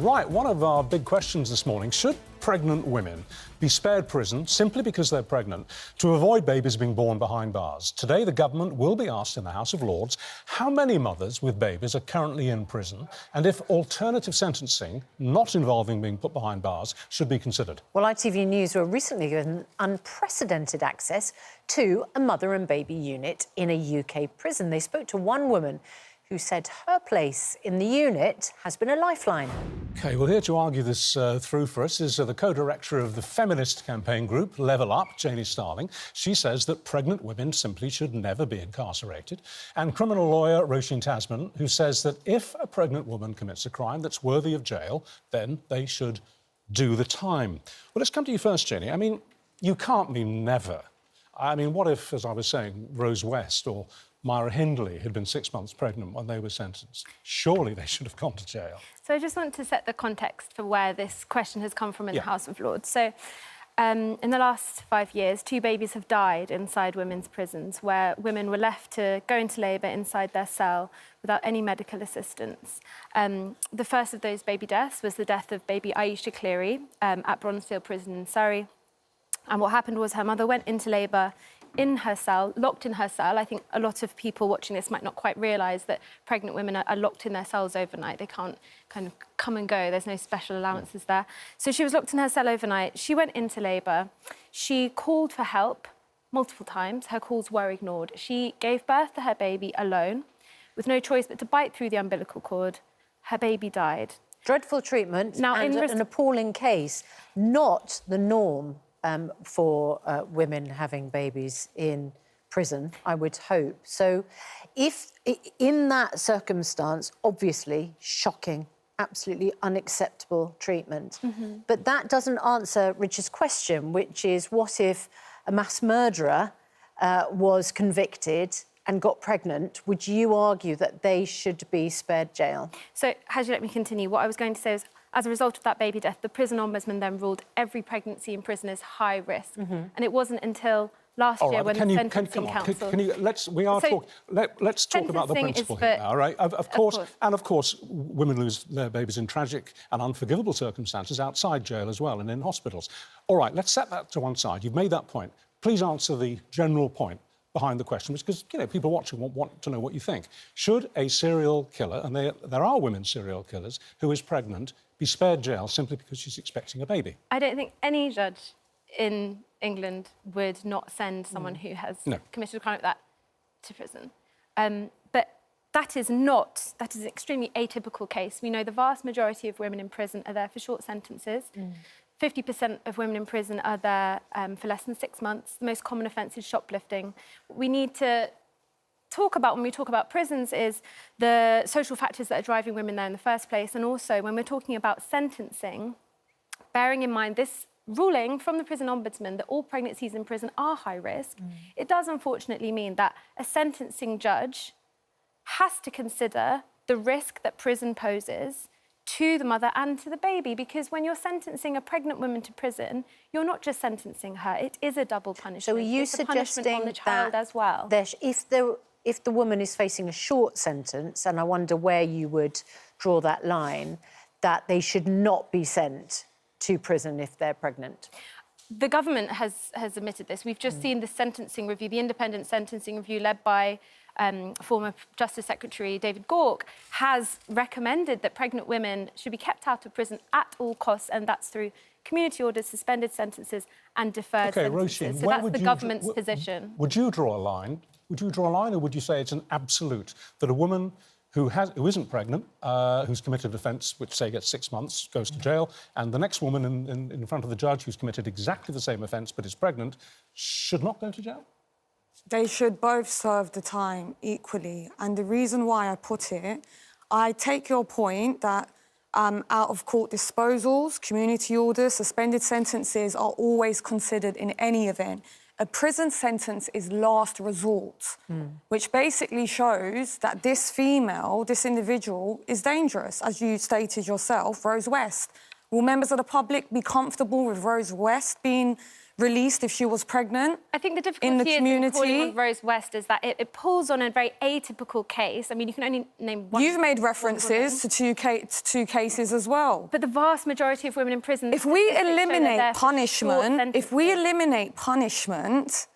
Right, one of our big questions this morning, should pregnant women be spared prison simply because they're pregnant to avoid babies being born behind bars? Today, the government will be asked in the House of Lords how many mothers with babies are currently in prison and if alternative sentencing, not involving being put behind bars, should be considered. Well, ITV News were recently given unprecedented access to a mother and baby unit in a UK prison. They spoke to one woman who said her place in the unit has been a lifeline. OK, well, here to argue this through for us is the co-director of the feminist campaign group Level Up, Janie Starling. She says that pregnant women simply should never be incarcerated. And criminal lawyer Roisin Tasman, who says that if a pregnant woman commits a crime that's worthy of jail, then they should do the time. Well, let's come to you first, Janie. I mean, you can't mean never. I mean, what if, as I was saying, Rose West or Myra Hindley had been 6 months pregnant when they were sentenced? Surely they should have gone to jail. So I just want to set the context for where this question has come from in the House of Lords. So in the last 5 years, 2 babies have died inside women's prisons where women were left to go into labour inside their cell without any medical assistance. The first of those baby deaths was the death of baby Aisha Cleary at Bronzefield Prison in Surrey. And what happened was her mother went into labour in her cell, locked in her cell. I think a lot of people watching this might not quite realise that pregnant women are locked in their cells overnight. They can't kind of come and go. There's no special allowances there. So she was locked in her cell overnight. She went into labour. She called for help multiple times. Her calls were ignored. She gave birth to her baby alone, with no choice but to bite through the umbilical cord. Her baby died. Dreadful treatment now, and an appalling case, not the norm for women having babies in prison, I would hope. So if, in that circumstance, obviously shocking, absolutely unacceptable treatment. But that doesn't answer Richard's question, which is what if a mass murderer was convicted and got pregnant? Would you argue that they should be spared jail? So, as you let me continue, what I was going to say is, as a result of that baby death, the prison ombudsman then ruled every pregnancy in prison as high risk. And it wasn't until last year when the Sentencing Council... Let's talk about the principle here, all right? Of course, women lose their babies in tragic and unforgivable circumstances outside jail as well and in hospitals. All right, let's set that to one side. You've made that point. Please answer the general point behind the question, because, you know, people watching want to know what you think. Should a serial killer, and there are women serial killers, who is pregnant, be spared jail simply because she's expecting a baby? I don't think any judge in England would not send someone who has committed a crime like that to prison. But that is an extremely atypical case. We know the vast majority of women in prison are there for short sentences. 50% of women in prison are there for less than 6 months. The most common offence is shoplifting. What we need to talk about when we talk about prisons is the social factors that are driving women there in the first place, and also when we're talking about sentencing, bearing in mind this ruling from the prison ombudsman that all pregnancies in prison are high risk, it does unfortunately mean that a sentencing judge has to consider the risk that prison poses to the mother and to the baby, because when you're sentencing a pregnant woman to prison, you're not just sentencing her, it is a double punishment. So are you suggesting on the child as well? If the woman is facing a short sentence, and I wonder where you would draw that line, that they should not be sent to prison if they're pregnant? The government has admitted this. We've just seen the sentencing review, the independent sentencing review led by former Justice Secretary David Gauke, has recommended that pregnant women should be kept out of prison at all costs, and that's through community orders, suspended sentences and deferred sentences. Roisin, so that's the government's position. Would you draw a line? Would you draw a line, or would you say it's an absolute that a woman who isn't pregnant, who's committed an offence which, say, gets 6 months, goes to jail, and the next woman in front of the judge who's committed exactly the same offence but is pregnant should not go to jail? They should both serve the time equally. And the reason why I put it, I take your point that out-of-court disposals, community orders, suspended sentences are always considered in any event. A prison sentence is last resort, which basically shows that this female, this individual, is dangerous. As you stated yourself, Rose West. Will members of the public be comfortable with Rose West being released if she was pregnant. I think the in the difficulty community. in calling on Rose West is that it pulls on a very atypical case. I mean, you can only name one. You've made references to two cases as well. But the vast majority of women in prison... If we eliminate punishment,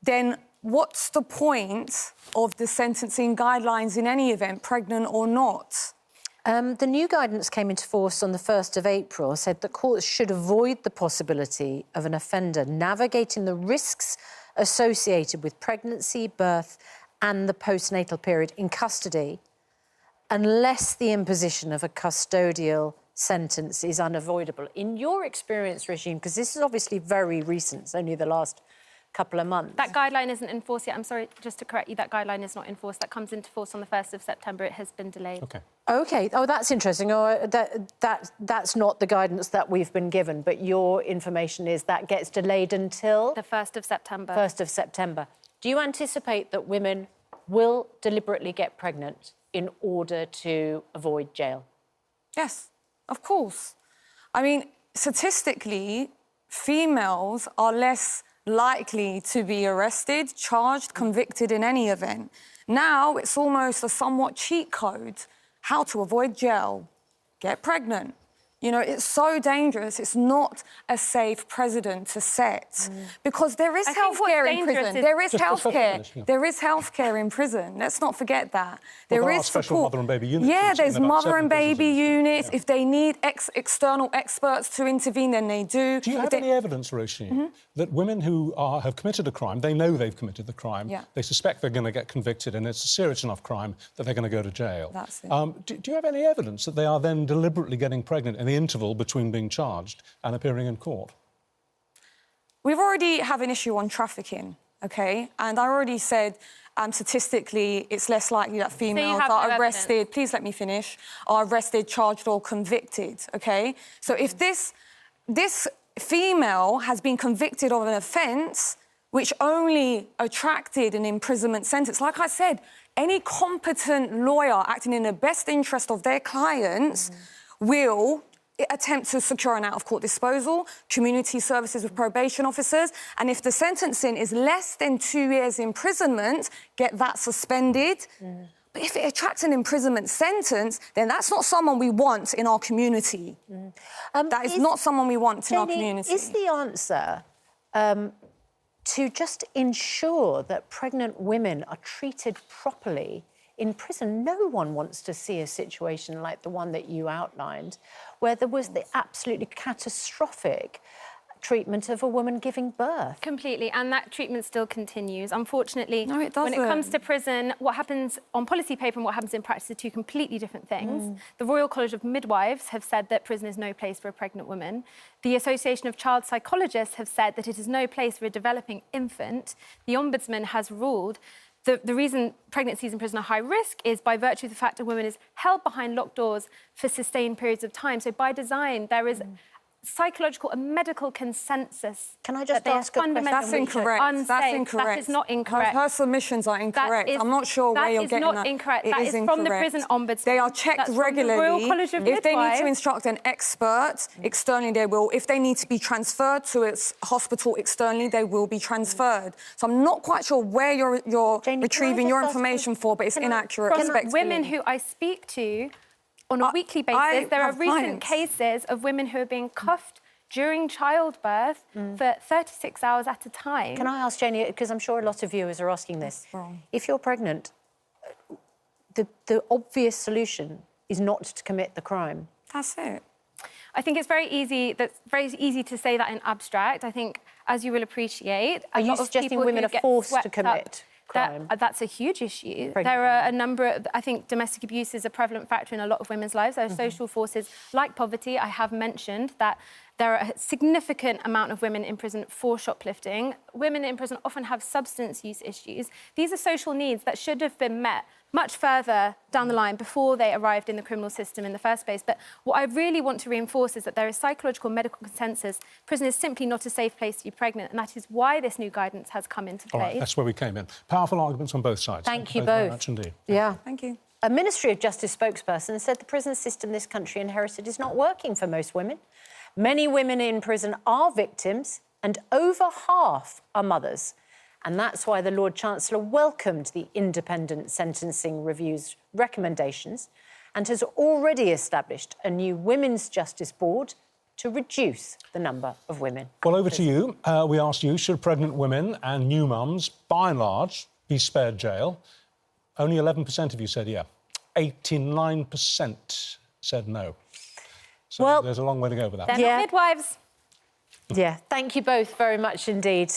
then what's the point of the sentencing guidelines in any event, pregnant or not? The new guidance came into force on the 1st of April, said that courts should avoid the possibility of an offender navigating the risks associated with pregnancy, birth and the postnatal period in custody unless the imposition of a custodial sentence is unavoidable. In your experience, Regine, because this is obviously very recent, it's only the last couple of months. That guideline isn't enforced yet. I'm sorry, just to correct you, that guideline is not enforced. That comes into force on the 1st of September. It has been delayed. OK. OK. Oh, that's interesting. Oh, that's not the guidance that we've been given, but your information is that gets delayed until... The 1st of September. 1st of September. Do you anticipate that women will deliberately get pregnant in order to avoid jail? Yes, of course. I mean, statistically, females are less likely to be arrested, charged, convicted in any event. Now it's almost a somewhat cheat code. How to avoid jail, get pregnant. You know, it's so dangerous. It's not a safe precedent to set because there is healthcare in prison. There is healthcare. There is healthcare in prison. Let's not forget that. There is special support. mother and baby units. Yeah, there's mother and baby units. Yeah. If they need external experts to intervene, then they do. Do you have any evidence, Roisin, that women who have committed a crime, they know they've committed the crime, they suspect they're going to get convicted and it's a serious enough crime that they're going to go to jail? That's it. Do you have any evidence that they are then deliberately getting pregnant in the interval between being charged and appearing in court? We've already have an issue on trafficking, OK? And I already said statistically it's less likely that females are arrested... Please let me finish. ...are arrested, charged or convicted, OK? So if this female has been convicted of an offence which only attracted an imprisonment sentence, like I said, any competent lawyer acting in the best interest of their clients will attempt to secure an out-of-court disposal, community services with probation officers, and if the sentencing is less than 2 years imprisonment, get that suspended. But if it attracts an imprisonment sentence, then that's not someone we want in our community. That is not someone we want in our community. Is the answer to just ensure that pregnant women are treated properly in prison? No one wants to see a situation like the one that you outlined, where there was the absolutely catastrophic treatment of a woman giving birth. Completely, and that treatment still continues. Unfortunately, no, it doesn't. When it comes to prison, what happens on policy paper and what happens in practice are two completely different things. The Royal College of Midwives have said that prison is no place for a pregnant woman. The Association of Child Psychologists have said that it is no place for a developing infant. The Ombudsman has ruled the reason pregnancies in prison are high risk is by virtue of the fact a woman is held behind locked doors for sustained periods of time. So by design, there is psychological and medical consensus. Can I just ask a question? That's incorrect. Unsafe. That's incorrect. That is not incorrect. Her submissions are incorrect. I'm not sure where you're getting that. That is not incorrect. That is from the prison ombudsman. They are checked regularly. From the Royal College of If they need Midwives. to instruct an expert externally, they will. If they need to be transferred to its hospital externally, they will be transferred. So I'm not quite sure where you're Janie, retrieving your information for, but it's inaccurate. From women who I speak to on a weekly basis, there are recent cases of women who are being cuffed during childbirth for 36 hours at a time. Can I ask, Janie, because I'm sure a lot of viewers are asking this, if you're pregnant, the obvious solution is not to commit the crime. That's it. I think it's very easy to say that in abstract. I think, as you will appreciate, Are you suggesting women are forced to commit crime? That's a huge issue. Pregnant there are a number of... I think domestic abuse is a prevalent factor in a lot of women's lives. There are social forces like poverty. I have mentioned that there are a significant amount of women in prison for shoplifting. Women in prison often have substance use issues. These are social needs that should have been met much further down the line before they arrived in the criminal system in the first place. But what I really want to reinforce is that there is psychological medical consensus. Prison is simply not a safe place to be pregnant, and that is why this new guidance has come into place. All right, that's where we came in. Powerful arguments on both sides. Thank you both. Very much indeed. Yeah. Thank you. A Ministry of Justice spokesperson said the prison system this country inherited is not working for most women. Many women in prison are victims, and over half are mothers. And that's why the Lord Chancellor welcomed the Independent Sentencing Review's recommendations and has already established a new Women's Justice Board to reduce the number of women. Well, over to you. We asked you, should pregnant women and new mums, by and large, be spared jail? Only 11% of you said yeah. 89% said no. So well, there's a long way to go with that. They're not midwives. Yeah, thank you both very much indeed.